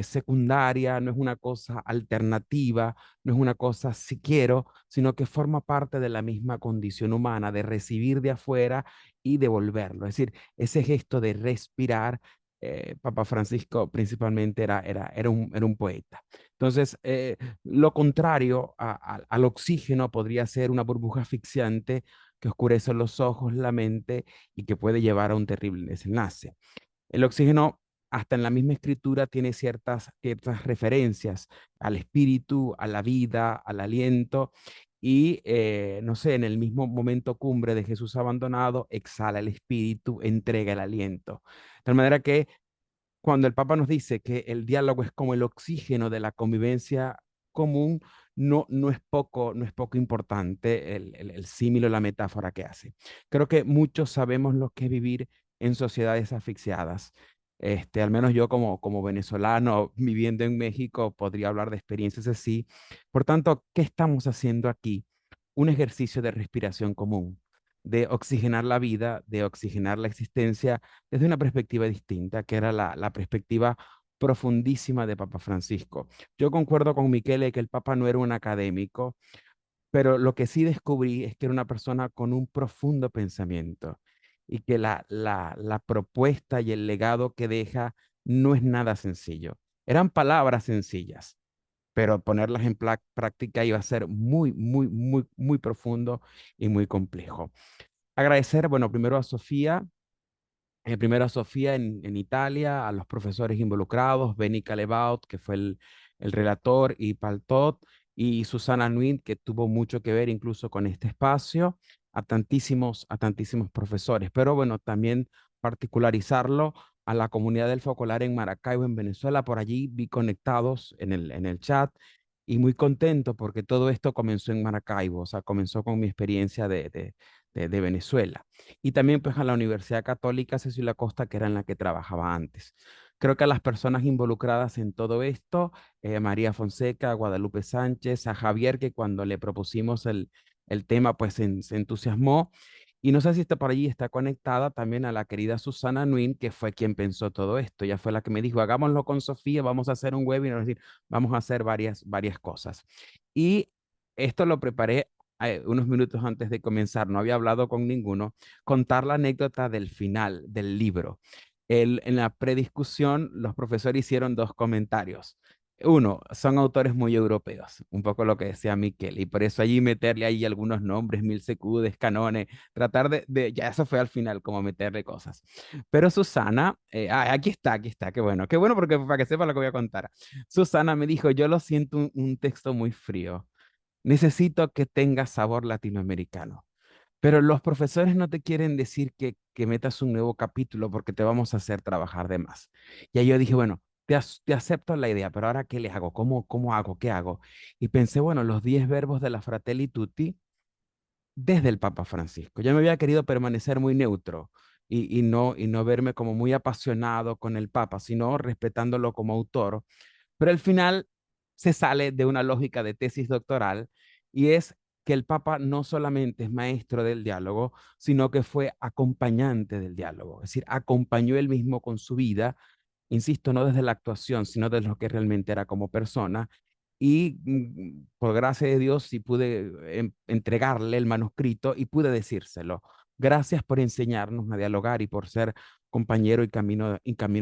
secundaria, no es una cosa alternativa, no es una cosa si quiero, sino que forma parte de la misma condición humana de recibir de afuera y devolverlo. Es decir, ese gesto de respirar, Papa Francisco principalmente era un poeta. Entonces, lo contrario al oxígeno podría ser una burbuja asfixiante que oscurece los ojos, la mente y que puede llevar a un terrible desenlace. El oxígeno, hasta en la misma escritura, tiene ciertas referencias al espíritu, a la vida, al aliento. Y no sé, en el mismo momento cumbre de Jesús abandonado, exhala el espíritu, entrega el aliento. De tal manera que cuando el Papa nos dice que el diálogo es como el oxígeno de la convivencia común, no es poco importante el símil o la metáfora que hace. Creo que muchos sabemos lo que es vivir en sociedades asfixiadas. Al menos yo como venezolano viviendo en México podría hablar de experiencias así. Por tanto, ¿qué estamos haciendo aquí? Un ejercicio de respiración común, de oxigenar la vida, de oxigenar la existencia desde una perspectiva distinta, que era la perspectiva profundísima de Papa Francisco. Yo concuerdo con Michele que el Papa no era un académico, pero lo que sí descubrí es que era una persona con un profundo pensamiento y que la propuesta y el legado que deja no es nada sencillo. Eran palabras sencillas, pero ponerlas en práctica iba a ser muy, muy, muy, muy profundo y muy complejo. Agradecer, bueno, primero a Sofía en Italia, a los profesores involucrados, Benny Calebaut, que fue el relator, y Paltot, y Susana Nuit, que tuvo mucho que ver incluso con este espacio, a tantísimos profesores. Pero bueno, también particularizarlo a la comunidad del Focolar en Maracaibo, en Venezuela. Por allí vi conectados en el chat y muy contento porque todo esto comenzó en Maracaibo, o sea, comenzó con mi experiencia de Venezuela. Y también pues a la Universidad Católica Cecilia Costa, que era en la que trabajaba antes. Creo que a las personas involucradas en todo esto, María Fonseca, Guadalupe Sánchez, a Javier, que cuando le propusimos el tema, pues se entusiasmó. Y no sé si está por allí, está conectada también a la querida Susana Nguyen, que fue quien pensó todo esto. Ella fue la que me dijo, hagámoslo con Sofía, vamos a hacer un webinar, es decir, vamos a hacer varias cosas. Y esto lo preparé unos minutos antes de comenzar, no había hablado con ninguno, contar la anécdota del final del libro. En la prediscusión, los profesores hicieron dos comentarios. Uno, son autores muy europeos, un poco lo que decía Miquel, y por eso allí meterle ahí algunos nombres, mil secudes, canones, tratar ya eso fue al final, como meterle cosas. Pero Susana, aquí está, qué bueno, porque para que sepa lo que voy a contar. Susana me dijo, yo lo siento un texto muy frío, necesito que tenga sabor latinoamericano. Pero los profesores no te quieren decir que metas un nuevo capítulo porque te vamos a hacer trabajar de más. Y ahí yo dije, bueno, te acepto la idea, pero ahora ¿qué les hago? ¿Cómo hago? ¿Qué hago? Y pensé, bueno, los 10 verbos de la Fratelli Tutti desde el Papa Francisco. Yo me había querido permanecer muy neutro y no verme como muy apasionado con el Papa, sino respetándolo como autor, pero al final se sale de una lógica de tesis doctoral y es que el Papa no solamente es maestro del diálogo, sino que fue acompañante del diálogo, es decir, acompañó él mismo con su vida, insisto, no desde la actuación, sino desde lo que realmente era como persona. Y por gracia de Dios, sí pude entregarle el manuscrito y pude decírselo. Gracias por enseñarnos a dialogar y por ser compañero y camino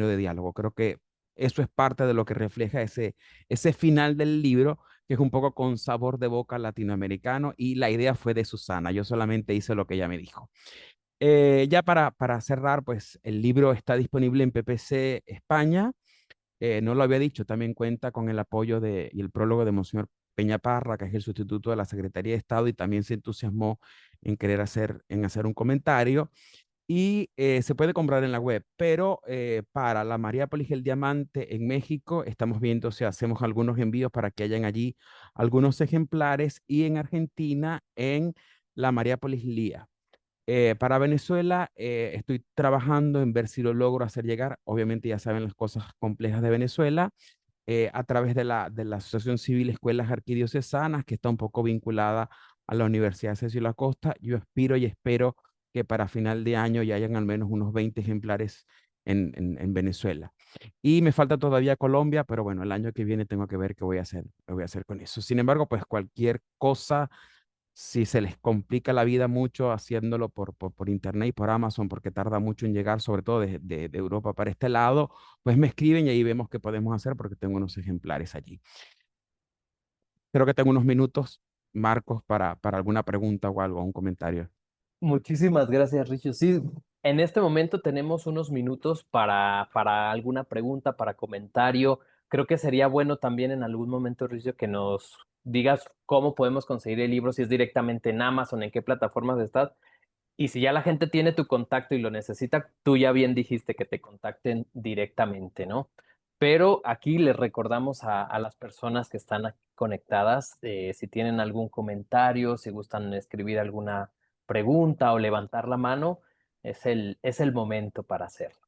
de diálogo. Creo que eso es parte de lo que refleja ese final del libro, que es un poco con sabor de boca latinoamericano, y la idea fue de Susana. Yo solamente hice lo que ella me dijo. Ya para cerrar, pues el libro está disponible en PPC España. no lo había dicho, también cuenta con el apoyo y el prólogo de Monseñor Peña Parra, que es el sustituto de la Secretaría de Estado, y también se entusiasmó en querer hacer un comentario. Y se puede comprar en la web, pero para la Mariápolis y el Diamante en México estamos viendo si hacemos algunos envíos para que hayan allí algunos ejemplares, y en Argentina en la Mariápolis Lía. Para Venezuela estoy trabajando en ver si lo logro hacer llegar. Obviamente ya saben las cosas complejas de Venezuela, a través de la Asociación Civil Escuelas Arquidiocesanas, que está un poco vinculada a la Universidad de Cecilio Acosta. Yo aspiro y espero que para final de año ya hayan al menos unos 20 ejemplares en Venezuela. Y me falta todavía Colombia, pero bueno, el año que viene tengo que ver qué voy a hacer con eso. Sin embargo, pues cualquier cosa, si se les complica la vida mucho haciéndolo por internet y por Amazon, porque tarda mucho en llegar, sobre todo de Europa para este lado, pues me escriben y ahí vemos qué podemos hacer, porque tengo unos ejemplares allí. Creo que tengo unos minutos, Marcos, para alguna pregunta o algo, un comentario. Muchísimas gracias, Richo. Sí, en este momento tenemos unos minutos para alguna pregunta, para comentario. Creo que sería bueno también en algún momento, Richo, que nos digas cómo podemos conseguir el libro, si es directamente en Amazon, en qué plataformas estás. Y si ya la gente tiene tu contacto y lo necesita, tú ya bien dijiste que te contacten directamente, ¿no? Pero aquí les recordamos a las personas que están aquí conectadas, si tienen algún comentario, si gustan escribir alguna pregunta o levantar la mano, es el momento para hacerlo.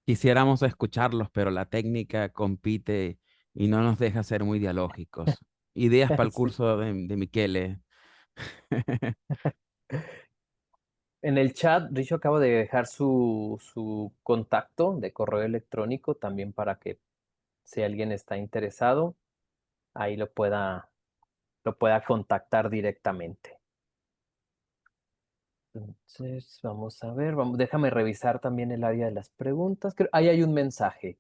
Quisiéramos escucharlos, pero la técnica compite y no nos deja ser muy dialógicos. Ideas para el Sí. curso de Michele. En el chat, Richo acaba de dejar su contacto de correo electrónico también para que si alguien está interesado, ahí lo pueda contactar directamente. Entonces, vamos a ver, déjame revisar también el área de las preguntas. Ahí hay un mensaje.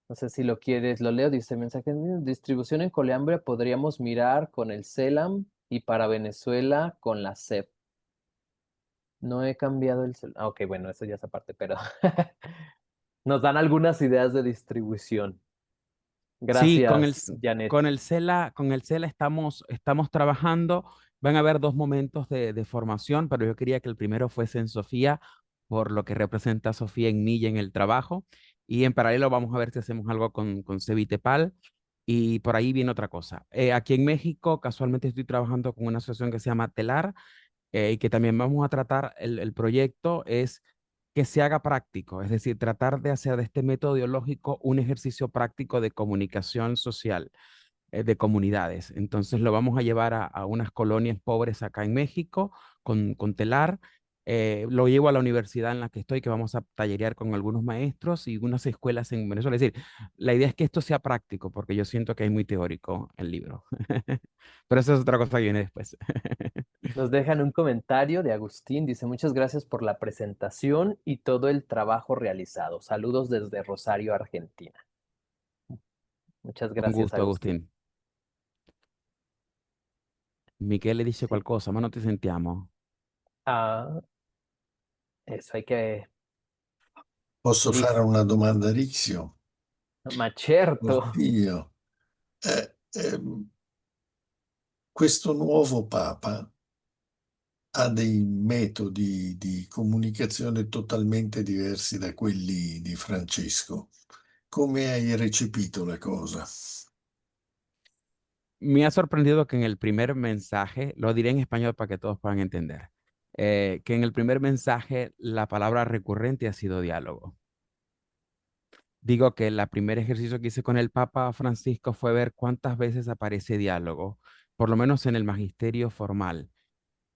No sé si lo quieres, lo leo. Dice mensaje: distribución en Colombia podríamos mirar con el CELAM y para Venezuela con la CEP. No he cambiado el CELAM. Ok, bueno, eso ya es aparte, pero nos dan algunas ideas de distribución. Sí, Gracias, Janet. con el CELA estamos trabajando. Van a haber dos momentos de formación, pero yo quería que el primero fuese en Sofía, por lo que representa Sofía en mí y en el trabajo. Y en paralelo vamos a ver si hacemos algo con Cevitepal. Y por ahí viene otra cosa. Aquí en México, casualmente estoy trabajando con una asociación que se llama Telar, y que también vamos a tratar, el proyecto es que se haga práctico, es decir, tratar de hacer de este método ideológico un ejercicio práctico de comunicación social, de comunidades. Entonces lo vamos a llevar a unas colonias pobres acá en México con telar. Lo llevo a la universidad en la que estoy, que vamos a tallerear con algunos maestros y unas escuelas en Venezuela. Es decir, la idea es que esto sea práctico, porque yo siento que es muy teórico el libro. Pero eso es otra cosa que viene después. Nos dejan un comentario de Agustín. Dice: muchas gracias por la presentación y todo el trabajo realizado. Saludos desde Rosario, Argentina. Muchas Con gracias, gusto, Agustín. Agustín. Michele dice Sí. qualcosa, ma non ti sentiamo. Ah, eso hay que... Posso fare Listo. una domanda a Rixio? Ma certo. Oddio. Eh, ehm, questo nuovo Papa ha dei metodi di comunicazione totalmente diversi da quelli di Francesco. Come hai recepito la cosa? Me ha sorprendido que en el primer mensaje, lo diré en español para que todos puedan entender, que en el primer mensaje la palabra recurrente ha sido diálogo. Digo que el primer ejercicio que hice con el Papa Francisco fue ver cuántas veces aparece diálogo, por lo menos en el magisterio formal.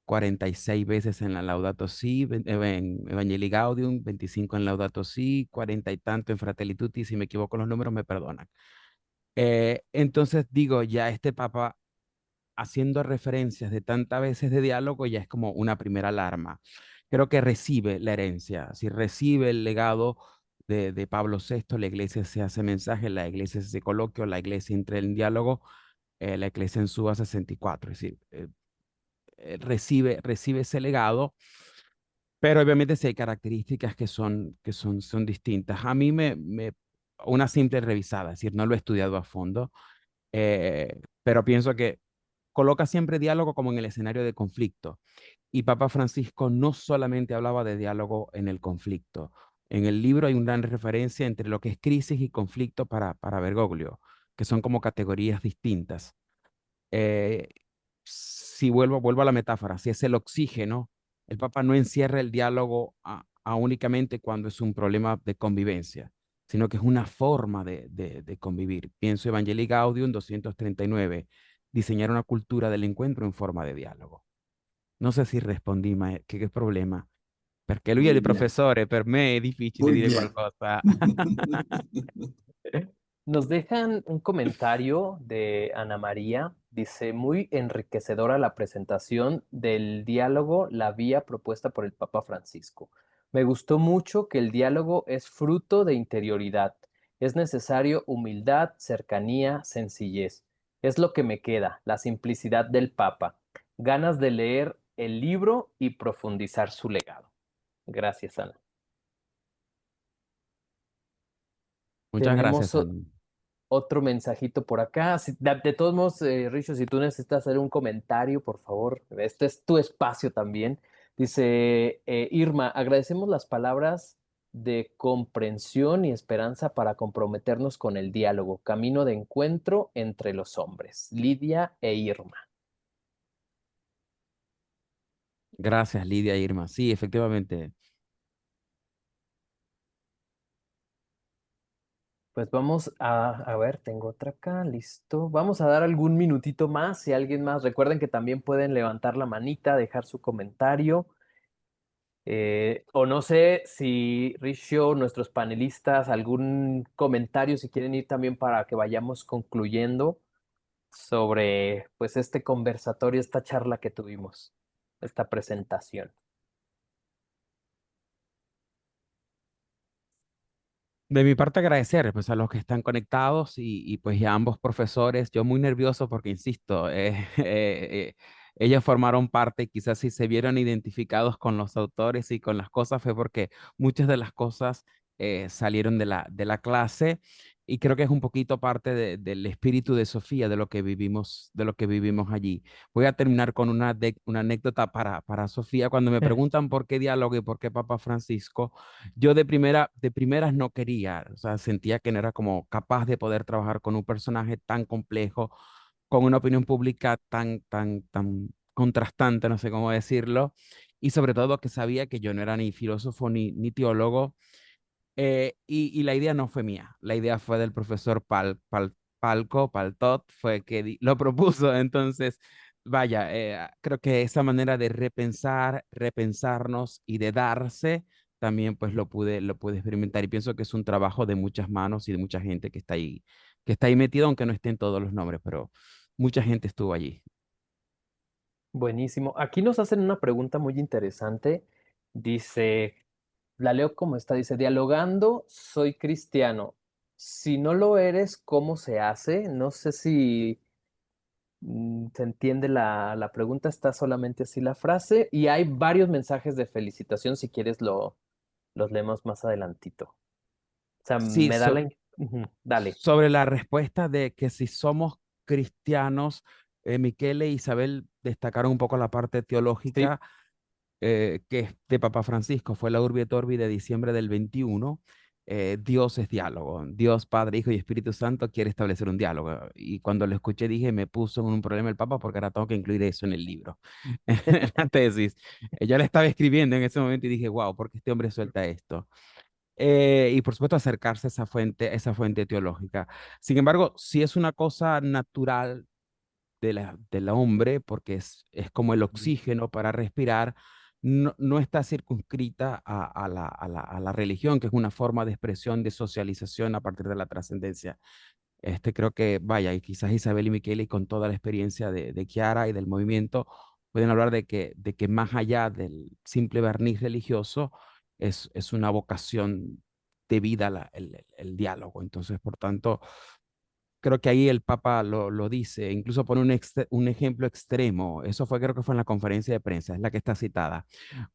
46 veces en la Laudato Si, en Evangelii Gaudium, 25 en Laudato Si, 40 y tanto en Fratelli Tutti. Si me equivoco los números, me perdonan. Entonces digo, ya este Papa haciendo referencias de tantas veces de diálogo ya es como una primera alarma. Creo que recibe la herencia, si recibe el legado de Pablo VI, la iglesia se hace mensaje, la iglesia se hace coloquio, la iglesia entra en diálogo, la iglesia en Suba 64, es decir, recibe ese legado, pero obviamente sí hay características son distintas. A mí una simple revisada, es decir, no lo he estudiado a fondo, pero pienso que coloca siempre diálogo como en el escenario de conflicto. Y Papa Francisco no solamente hablaba de diálogo en el conflicto. En el libro hay una gran referencia entre lo que es crisis y conflicto para Bergoglio, que son como categorías distintas. Eh, si vuelvo a la metáfora, si es el oxígeno, el Papa no encierra el diálogo únicamente cuando es un problema de convivencia, sino que es una forma de convivir. Pienso Evangelii Gaudium 239, diseñar una cultura del encuentro en forma de diálogo. Non so se rispondì, ma che problema? Perché lui è Muy il bien, professore, per me è difficile muy dire bien. qualcosa. Nos dejan un comentario de Ana María. Dice, muy enriquecedora la presentación del diálogo, la vía propuesta por el Papa Francisco. Me gustó mucho que el diálogo es fruto de interioridad. Es necesario humildad, cercanía, sencillez. Es lo que me queda, la simplicidad del Papa. Ganas de leer el libro y profundizar su legado. Gracias, Ana. Muchas gracias, Tenemos Andy. otro mensajito por acá. De todos modos, Richo, si tú necesitas hacer un comentario, por favor, este es tu espacio también. Dice Irma, agradecemos las palabras de comprensión y esperanza para comprometernos con el diálogo, camino de encuentro entre los hombres. Lidia e Irma. Gracias, Lidia e Irma. Sí, efectivamente. Pues vamos a ver, tengo otra acá, listo. Vamos a dar algún minutito más, si alguien más, recuerden que también pueden levantar la manita, dejar su comentario. O no sé si Richo, nuestros panelistas, algún comentario, si quieren ir también para que vayamos concluyendo sobre pues este conversatorio, esta charla que tuvimos, esta presentación. De mi parte, agradecer pues, a los que están conectados pues y a ambos profesores. Yo muy nervioso porque, insisto, ellos formaron parte, quizás si se vieron identificados con los autores y con las cosas, fue porque muchas de las cosas salieron de la clase y creo que es un poquito parte del espíritu de Sofía, de lo que vivimos allí. Voy a terminar con una anécdota para Sofía. Cuando me preguntan por qué diálogo y por qué Papa Francisco, yo de primeras no quería, o sea, sentía que no era como capaz de poder trabajar con un personaje tan complejo, con una opinión pública tan contrastante, no sé cómo decirlo, y sobre todo que sabía que yo no era ni filósofo ni teólogo, y la idea no fue mía, la idea fue del profesor Paltot, fue que lo propuso. Entonces, vaya, creo que esa manera de repensarnos y de darse, también pues lo pude experimentar y pienso que es un trabajo de muchas manos y de mucha gente que está ahí metido, aunque no estén todos los nombres, pero mucha gente estuvo allí. Buenísimo. Aquí nos hacen una pregunta muy interesante. Dice, la leo como está, dice, dialogando, soy cristiano. Si no lo eres, ¿cómo se hace? No sé si se entiende la pregunta, está solamente así la frase y hay varios mensajes de felicitación, si quieres los leemos más adelantito. O sea, Sí, me da la... Ujú, dale. sobre la respuesta de que si somos cristianos, Miquel e Isabel destacaron un poco la parte Sí, teológica, que es de Papa Francisco, fue la Urbi et Orbi de diciembre del 21. Dios es diálogo. Dios, Padre, Hijo y Espíritu Santo quiere establecer un diálogo. Y cuando lo escuché dije, me puso en un problema el Papa porque ahora tengo que incluir eso en el libro, en la tesis. Yo le estaba escribiendo en ese momento y dije, wow, ¿por qué este hombre suelta esto? Y por supuesto acercarse a esa fuente teológica. Sin embargo, si es una cosa natural del hombre, porque es como el oxígeno para respirar, no está circunscrita a la religión, que es una forma de expresión, de socialización a partir de la trascendencia. Creo que, vaya, y quizás Isabel y Michele, con toda la experiencia de Chiara y del movimiento, pueden hablar de que más allá del simple barniz religioso, es una vocación de vida el diálogo. Entonces, por tanto, creo que ahí el Papa lo dice, incluso pone un ejemplo extremo. Eso fue, creo que fue en la conferencia de prensa, es la que está citada,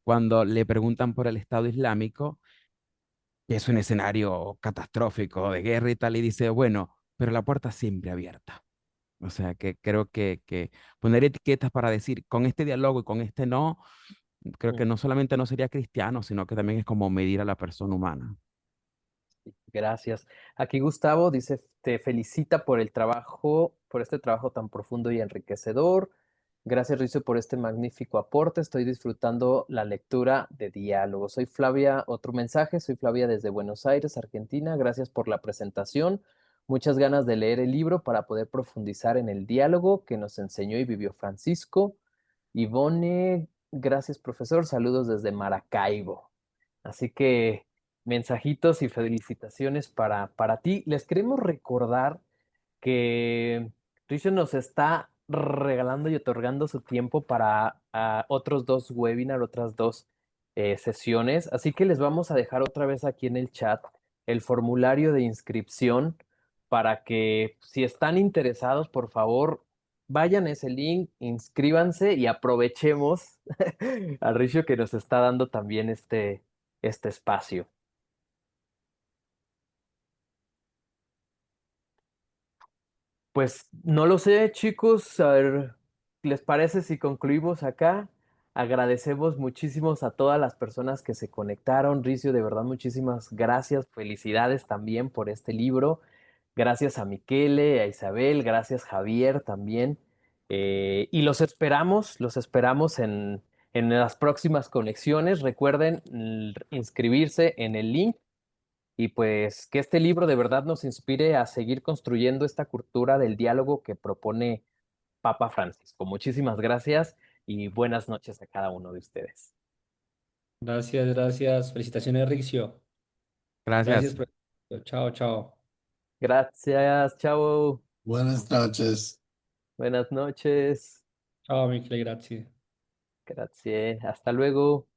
cuando le preguntan por el Estado Islámico, que es un escenario catastrófico de guerra y tal, y dice, bueno, pero la puerta siempre abierta. O sea, que creo que poner etiquetas para decir con este diálogo y con este no, creo que no solamente no sería cristiano, sino que también es como medir a la persona humana. Gracias. Aquí Gustavo dice, te felicita por el trabajo, por este trabajo tan profundo y enriquecedor. Gracias, Rizo, por este magnífico aporte. Estoy disfrutando la lectura de Diálogo. Soy Flavia, otro mensaje. Soy Flavia desde Buenos Aires, Argentina. Gracias por la presentación. Muchas ganas de leer el libro para poder profundizar en el diálogo que nos enseñó y vivió Francisco. Ivone, gracias, profesor. Saludos desde Maracaibo. Así que mensajitos y felicitaciones para ti. Les queremos recordar que Richo nos está regalando y otorgando su tiempo para otros dos webinars, otras dos sesiones. Así que les vamos a dejar otra vez aquí en el chat el formulario de inscripción para que si están interesados, por favor, vayan a ese link, inscríbanse y aprovechemos a Richo que nos está dando también este espacio. Pues no lo sé, chicos. A ver, ¿les parece si concluimos acá? Agradecemos muchísimo a todas las personas que se conectaron. Ricio, de verdad, muchísimas gracias. Felicidades también por este libro. Gracias a Miquele, a Isabel, gracias Javier también. Y los esperamos en las próximas conexiones. Recuerden inscribirse en el link y pues que este libro de verdad nos inspire a seguir construyendo esta cultura del diálogo que propone Papa Francisco. Muchísimas gracias y buenas noches a cada uno de ustedes. Gracias, gracias. Felicitaciones, Rixio. Gracias, Gracias. profesor. Chao, chao. Gracias, chao. Buenas noches. Buenas noches. Ciao Michele, grazie. Gracias. Hasta luego.